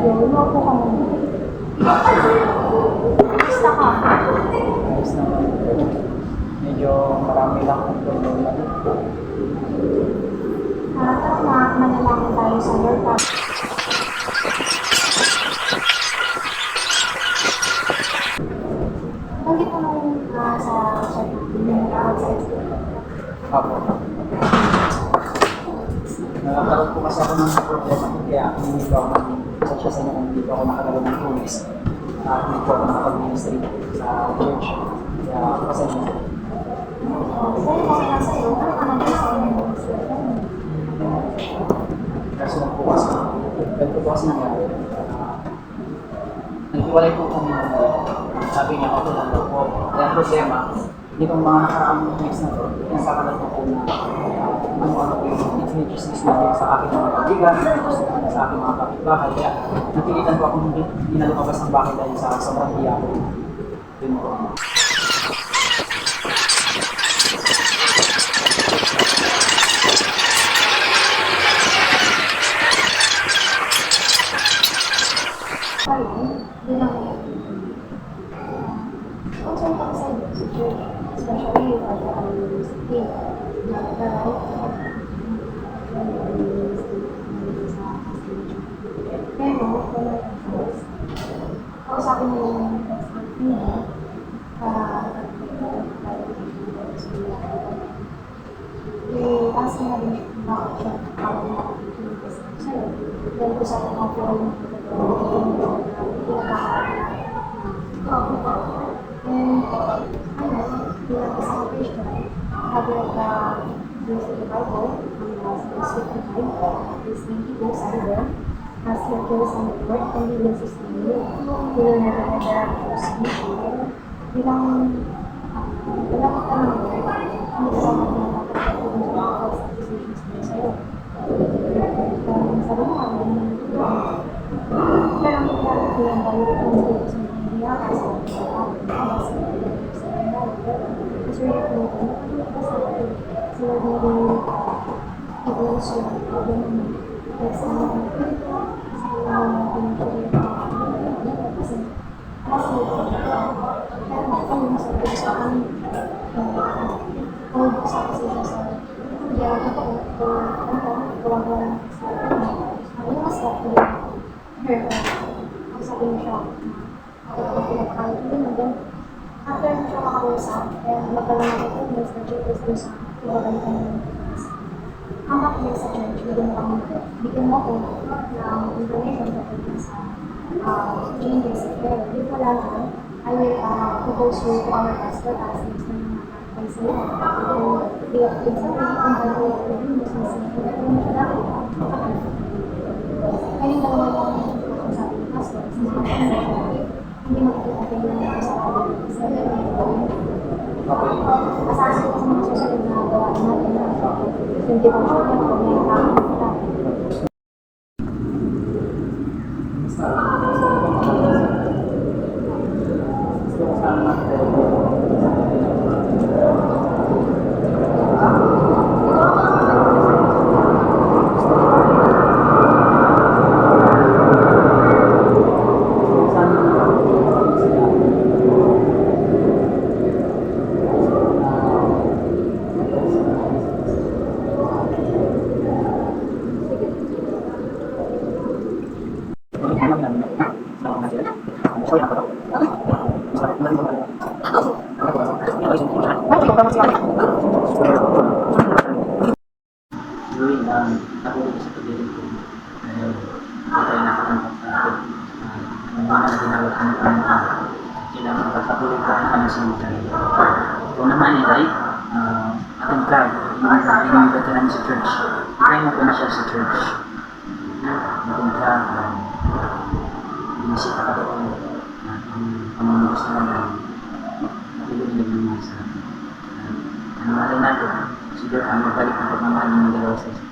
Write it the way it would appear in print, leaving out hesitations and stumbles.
Sige, umupo ka muna. Basta ka. Ayos na. Medyo marami lang ang problema. Tara na, manalangin tayo sa Lord. Bakit mo nung sa chat yung outside? Apo. Nagkaroon po kasi ako ng problema kaya hindi ko ako sa inyo kung hindi ko ako nakagawa ng 2 weeks. Hindi ko ako nakapag-ministry sa church. Kaya kasi Kung okay lang sa'yo, ano ka nandun sa inyo? kaso lang po kasi ganito po kasi nangyari. Naghiwalay po kami sabi niya ako lang daw po. Kaya ang problema, itong mga nakaraang weeks na to, pinagkakalat ko po na ano-ano po yung chismis natin sa aking mga kaibigan, sa aking mga kapitbahay. Kaya napilitan po akong hindi na lumabas ng bahay dahil sa sobrang hiya ko. Yun po. Concerned ako sa church, especially yung university. Pero, kausapin mo yung task na din bakit siya sa'yo. Dahil ko sa mga yung and bilang isang Christian, sabi use the Bible, specific is 20 books are there, as lectures on the word, and we will sustain you. We will never ever forsake you. Bilang wala ka pa ng word, hindi ka naman pinapagpapagod sa mga thoughts and decisions mo sa'yo. Sabi mo nga, pero ang kailangan ko yung bayo kung hindi ko sa mga nangyayari sa mga tao, kasi really cool. So maybe people should next time after na siya makausap, kaya magkaroon ako po, Mr. Jacobs doon sa ibabalikan ng ang kapag sa church, bigyan mo ko ng information tungkol sa changes of prayer. If wala na, I will propose you to our pastor as next time na nakakapay sa iyo. So, we have been sa week, kung ano yung review mo sa siya dati. Kaya na naman yung pag-usapan ng pastor, hindi magkita kayo ng sa asasin ko sa mga susunod na gawain natin na yung devotion na kung may nakakita. Yun, nakuha sa pagdilig ko. Dahil tayo nakatanggap sa akin. Ang mga ginagawa ko ng kailangan pagpatuloy ko ang panasimulan. Kung naman ay ating club, yung veteran sa church. Try mo ko na siya sa church. Ating club, binisita ka doon. Ang gusto naman, matulog-lag naman sa ano natin natin. Siguro ang magbalik ng pagmamahal ng dalawa sa isa.